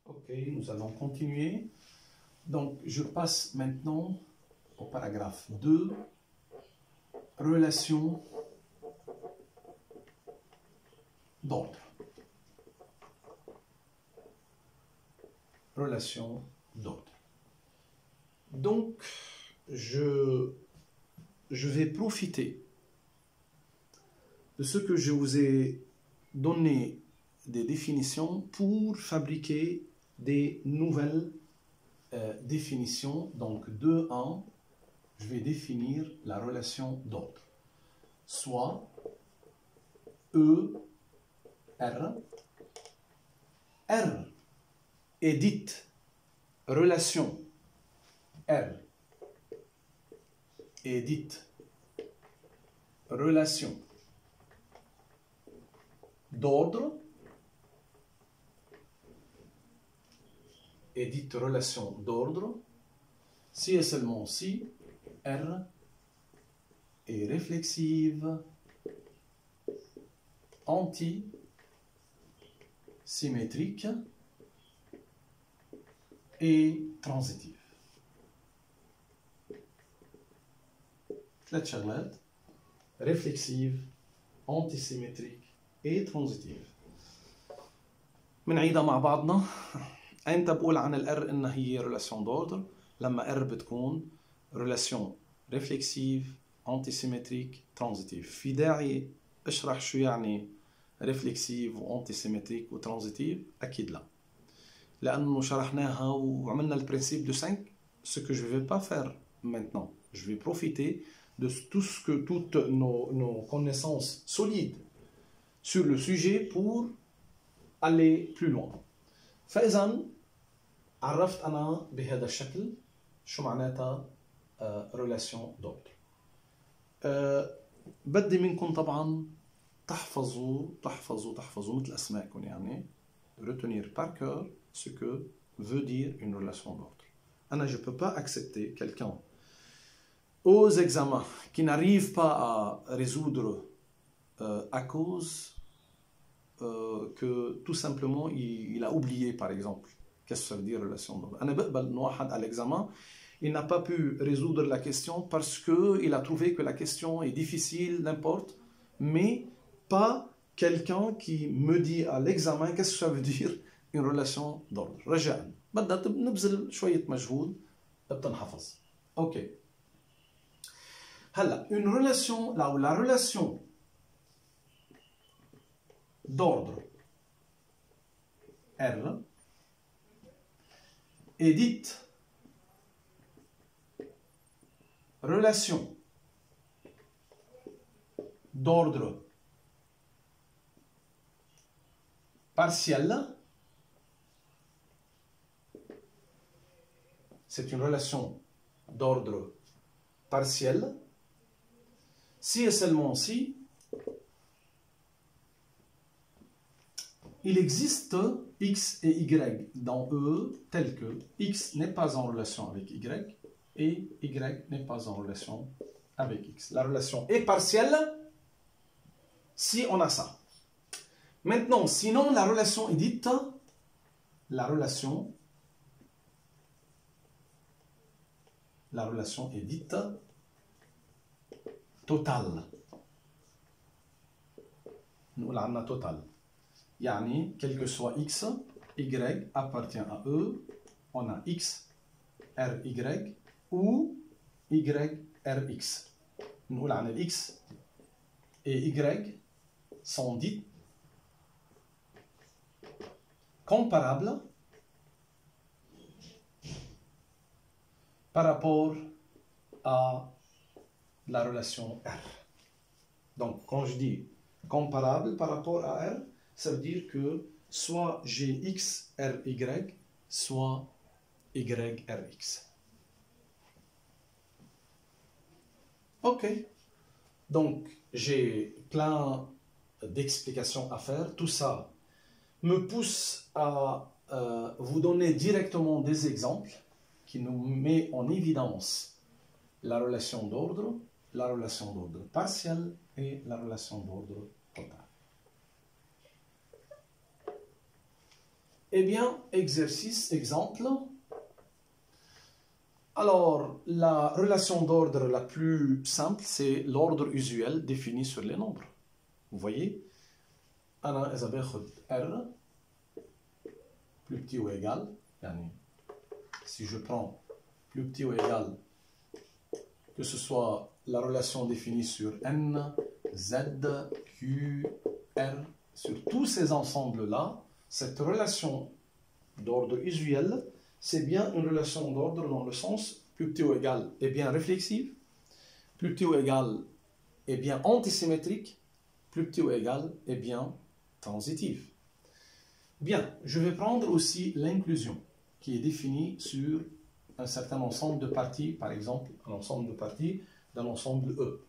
Ok, nous allons continuer. Donc, je passe maintenant au paragraphe 2, relation d'ordre. Relation d'ordre. Donc, je vais profiter de ce que je vous ai donné des définitions pour fabriquer des nouvelles définitions. Donc, 2.1, je vais définir la relation d'ordre. Soit E, R. R est dite relation. R est dite relation d'ordre, est dite relation d'ordre si et seulement si R est réflexive, anti-symétrique et transitive. ثلاث شغلات: réflexive, antisymétrique et transitive. بنعيدها مع بعضنا. أنت بقول عن الR إنها هي relation d'ordre لما R بتكون relation réflexive, antisymétrique, transitive. في داعي اشرح شو يعني réflexive و antisymétrique و transitive؟ أكيد لا. لأنه شرحناها وعملنا le principe de 5. Ce que je ne vais pas faire maintenant, je vais profiter de toutes nos connaissances solides sur le sujet pour aller plus loin. فإذا عرفت أنا بهذا الشكل شو معناتها relation d'ordre. بدي منكم طبعا تحفظوا مثل أسمائكم يعني retenir par cœur ce que veut dire une relation d'ordre. أنا je ne peux pas accepter quelqu'un aux examens qui n'arrive pas à résoudre à cause que tout simplement il a oublié par exemple qu'est-ce que ça veut dire relation d'ordre. أنا بقبل إنه واحد à l'examen il n'a pas pu résoudre la question parce qu'il a trouvé que la question est difficile, n'importe, mais pas quelqu'un qui me dit à l'examen qu'est-ce que ça veut dire une relation d'ordre. رجاء بدنا نبذل شوية مجهود بتنحفظ. Ok. هلا une relation là où la relation d'ordre R est dite relation d'ordre partielle. C'est une relation d'ordre partielle si et seulement si il existe X et Y dans E tel que X n'est pas en relation avec Y et Y n'est pas en relation avec X. La relation est partielle si on a ça. Maintenant, sinon la relation est dite la relation est dite totale. Nous l'avons totale. Yani, quel que soit X, Y appartient à E, on a X, RY ou Y, RX. Nous l'avons X et Y sont dites comparables par rapport à la relation R. Donc, quand je dis comparable par rapport à R, ça veut dire que soit j'ai X, RY, soit Y, RX. Ok. Donc, j'ai plein d'explications à faire. Tout ça me pousse à vous donner directement des exemples qui nous met en évidence la relation d'ordre partiel et la relation d'ordre total. Eh bien, exercice, exemple. Alors, la relation d'ordre la plus simple, c'est l'ordre usuel défini sur les nombres. Vous voyez, أنا إذا باخد R plus petit ou égal, يعني si je prends plus petit ou égal, que ce soit la relation définie sur N, Z, Q, R, sur tous ces ensembles-là, cette relation d'ordre usuel, c'est bien une relation d'ordre dans le sens plus petit ou égal est bien réflexive, plus petit ou égal est bien antisymétrique, plus petit ou égal est bien transitive. Bien, je vais prendre aussi l'inclusion qui est définie sur un certain ensemble de parties, par exemple un ensemble de parties d'un ensemble E.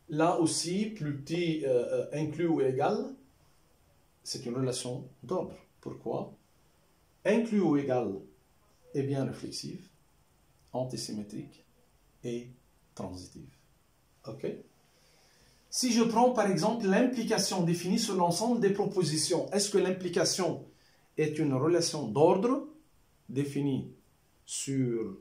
Là aussi, plus petit inclus ou égal, c'est une relation d'ordre. Pourquoi? Inclus ou égal est bien réflexive, antisymétrique et transitive. Ok? Si je prends par exemple l'implication définie sur l'ensemble des propositions, est-ce que l'implication est une relation d'ordre définie sur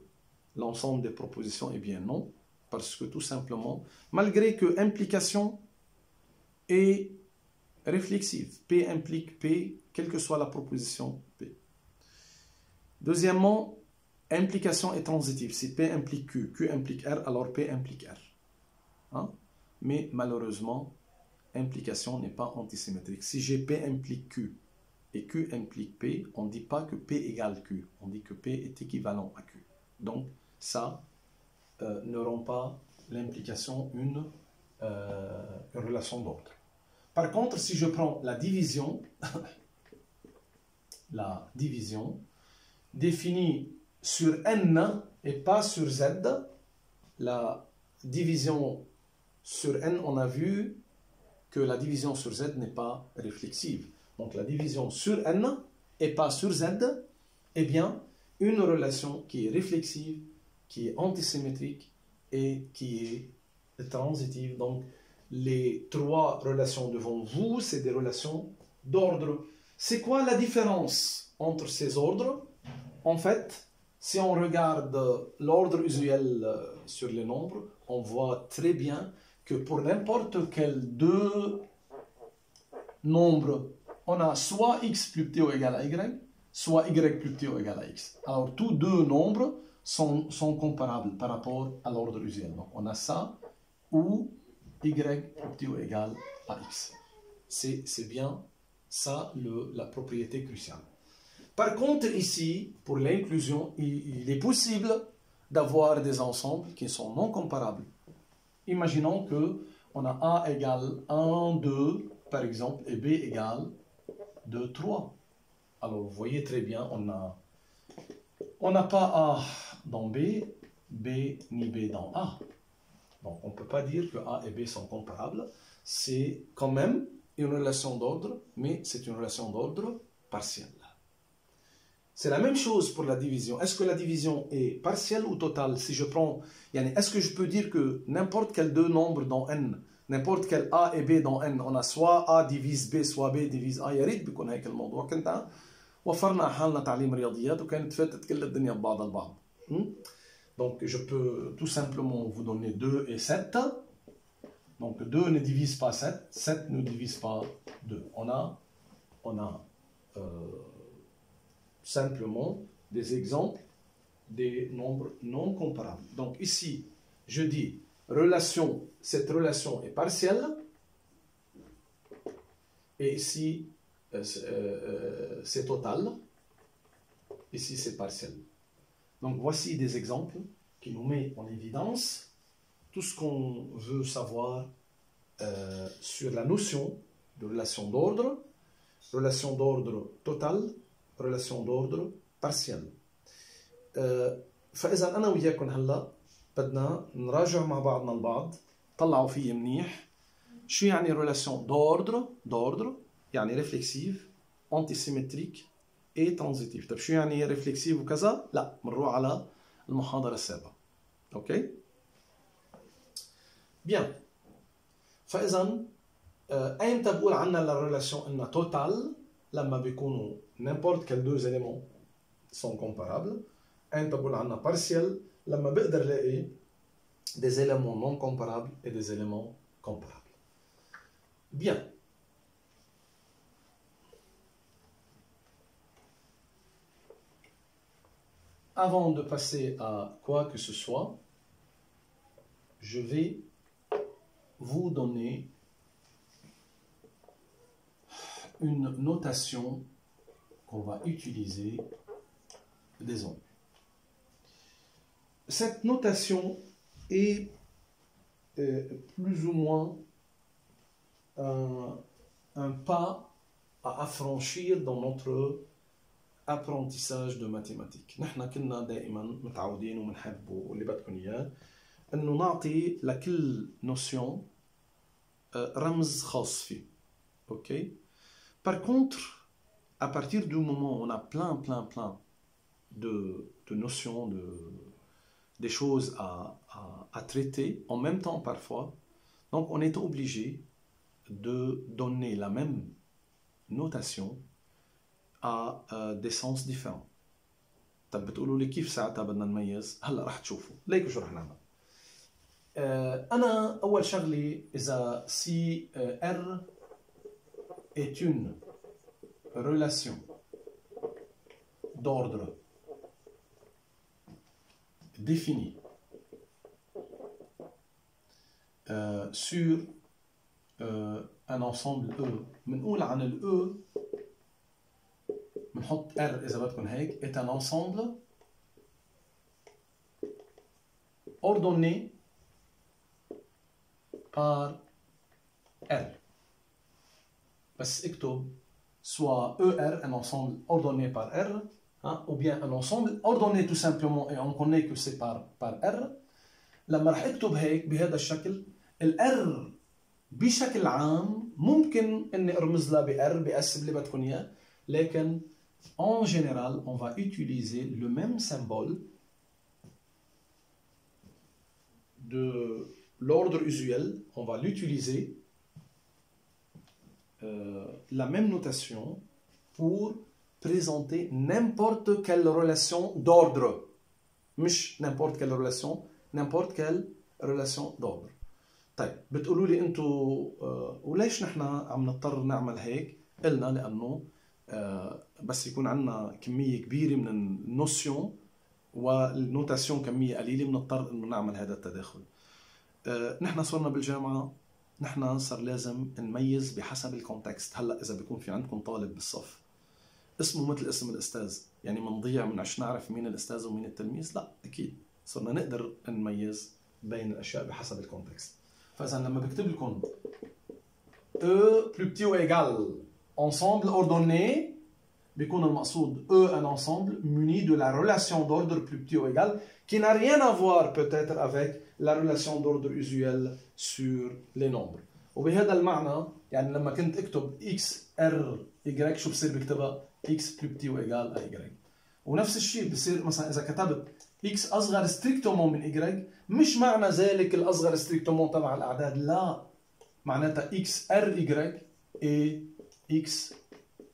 l'ensemble des propositions? Eh bien non, parce que tout simplement, malgré que implication est réflexive, P implique P, quelle que soit la proposition P. Deuxièmement, implication est transitive. Si P implique Q, Q implique R, alors P implique R. Hein? Mais malheureusement, implication n'est pas antisymétrique. Si j'ai P implique Q et Q implique P, on ne dit pas que P égale Q. On dit que P est équivalent à Q. Donc, ça ne rend pas l'implication une relation d'ordre. Par contre, si je prends la division définie sur N et pas sur Z, la division sur N, on a vu que la division sur Z n'est pas réflexive. Donc la division sur N et pas sur Z est bien une relation qui est réflexive, qui est antisymétrique et qui est transitive. Donc les trois relations devant vous, c'est des relations d'ordre. C'est quoi la différence entre ces ordres? En fait, si on regarde l'ordre usuel sur les nombres, on voit très bien que pour n'importe quel deux nombres, on a soit x plus petit ou égal à y, soit y plus petit ou égal à x. Alors, tous deux nombres sont comparables par rapport à l'ordre usuel. Donc, on a ça ou y plus petit ou égal à x. C'est bien ça la propriété cruciale. Par contre, ici, pour l'inclusion, il est possible d'avoir des ensembles qui sont non comparables. Imaginons qu'on a A égale 1, 2, par exemple, et B égale 2, 3. Alors, vous voyez très bien, on n'a pas A dans B, B ni B dans A. Donc, on ne peut pas dire que A et B sont comparables. C'est quand même une relation d'ordre, mais c'est une relation d'ordre partielle. C'est la même chose pour la division. Est-ce que la division est partielle ou totale? Si je prends, est-ce que je peux dire que n'importe quel deux nombres dans N, n'importe quel A et B dans N, on a soit A divise B, soit B divise A. يا ريت بيكون هيك الموضوع. كنت وفرنا حالنا تعليم رياضيات وكانت فاتت كل الدنيا ببعض البعض. Donc je peux tout simplement vous donner 2 et 7. Donc 2 ne divise pas 7, 7 ne divise pas 2. On a simplement des exemples des nombres non comparables. Donc ici, je dis cette relation est partielle, et ici, c'est total, ici c'est partiel. Donc voici des exemples qui nous mettent en évidence tout ce qu'on veut savoir sur la notion de relation d'ordre totale, relation d'ordre partielle. فإذا أنا وياكم هلا بدنا نراجع مع بعضنا البعض، طلعوا فيه منيح شو يعني relation d'ordre يعني réflexive, antisymétrique et transitive. طيب شو يعني réflexive وكذا؟ لا، بنروح على المحاضرة السابقة. اوكي؟ Bien. فإذا أيمتى بقول عنها la relation إنها total؟ لما بيكونوا n'importe quels deux éléments sont comparables. انت بقول عنا partiel لما بقدر لاقي des éléments non comparables et des éléments comparables. Bien. Avant de passer à quoi que ce soit, je vais vous donner une notation qu'on va utiliser désormais. Cette notation est plus ou moins un pas à affranchir dans notre apprentissage de mathématiques. نحن كنا دائما متعودين وبنحب واللي بدكم اياه انه نعطي لكل نوسيون رمز خاص فيه. OK? Par contre, à partir du moment où on a plein de notions, des choses à traiter en même temps parfois, donc on est obligé de donner la même notation à des sens différents. طب بتقولوا لي كيف ساعتها بدنا نميز؟ هلا رح تشوفوا. ليكوا شو رح نعمل. أنا أول شغلة إذا si R est une relation d'ordre définie sur un ensemble E, بنقول عن ال E بنحط R إذا بدكم هيك est un ensemble ordonné par R. بس اكتب soit ER, un ensemble ordonné par R, hein, ou bien un ensemble ordonné tout simplement et on connaît que c'est par R. لما رح اكتب هيك بهذا الشكل ال R بشكل عام ممكن اني ارمز لها ب R بقسم اللي بدكم اياه، لكن en général on va utiliser le même symbole de l'ordre usuel, on va l'utiliser la même notation pour présenter n'importe quelle relation d'ordre. مش n'importe quelle relation, n'importe quelle relation d'ordre. طيب بتقولوا لي انتوا وليش نحن عم نضطر نعمل هيك؟ قلنا لانه بس يكون عندنا كميه كبيره من النوسيون والنوتاسيون كميه قليله بنضطر انه نعمل هذا التداخل. نحن صرنا بالجامعه نحن صار لازم نميز بحسب الكونتكست. هلا اذا بيكون في عندكم طالب بالصف اسمه مثل اسم الاستاذ، يعني منضيع من عشان نعرف مين الاستاذ ومين التلميذ؟ لا اكيد صرنا نقدر نميز بين الاشياء بحسب الكونتكست. فاذا لما بكتب لكم E plus petit ou égal ensemble ordonné بيكون المقصود E un ensemble muni de la relation d'ordre plus petit ou égal qui n'a rien à voir peut-être avec la relation d'ordre usuelle sur les nombres. وبهذا المعنى يعني لما كنت اكتب x r y شو بصير بكتبها x plus petit ou égal à y. ونفس الشيء بصير مثلا اذا كتبت x اصغر ستريكتومون من y مش معنى ذلك الاصغر ستريكتومون تبع الاعداد، لا، معناتها x r y et x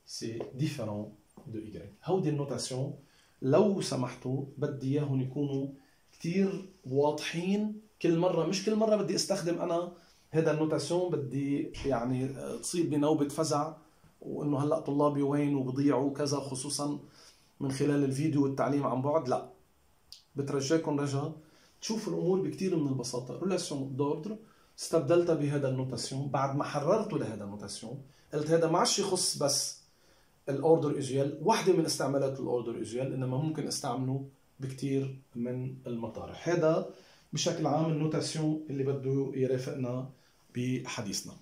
c'est différent de y. هودي النوتاسيون لو سمحتوا بدي اياهم يكونوا كثير واضحين كل مره، مش كل مره بدي استخدم انا هذا النوتاسيون بدي يعني تصيب بنوبه فزع وانه هلا طلابي وين وبضيعوا كذا، خصوصا من خلال الفيديو والتعليم عن بعد. لا، بترجاكم رجاء تشوفوا الامور بكثير من البساطه. ريلاسيون دوردر استبدلتها بهذا النوتاسيون بعد ما حررته لهذا النوتاسيون، قلت هذا ما عادش يخص بس الاوردر ايزيال، وحده من استعمالات الاوردر ايزيال، انما ممكن استعمله بكثير من المطارح. هذا بشكل عام النوتاسيون اللي بده يرافقنا بحديثنا.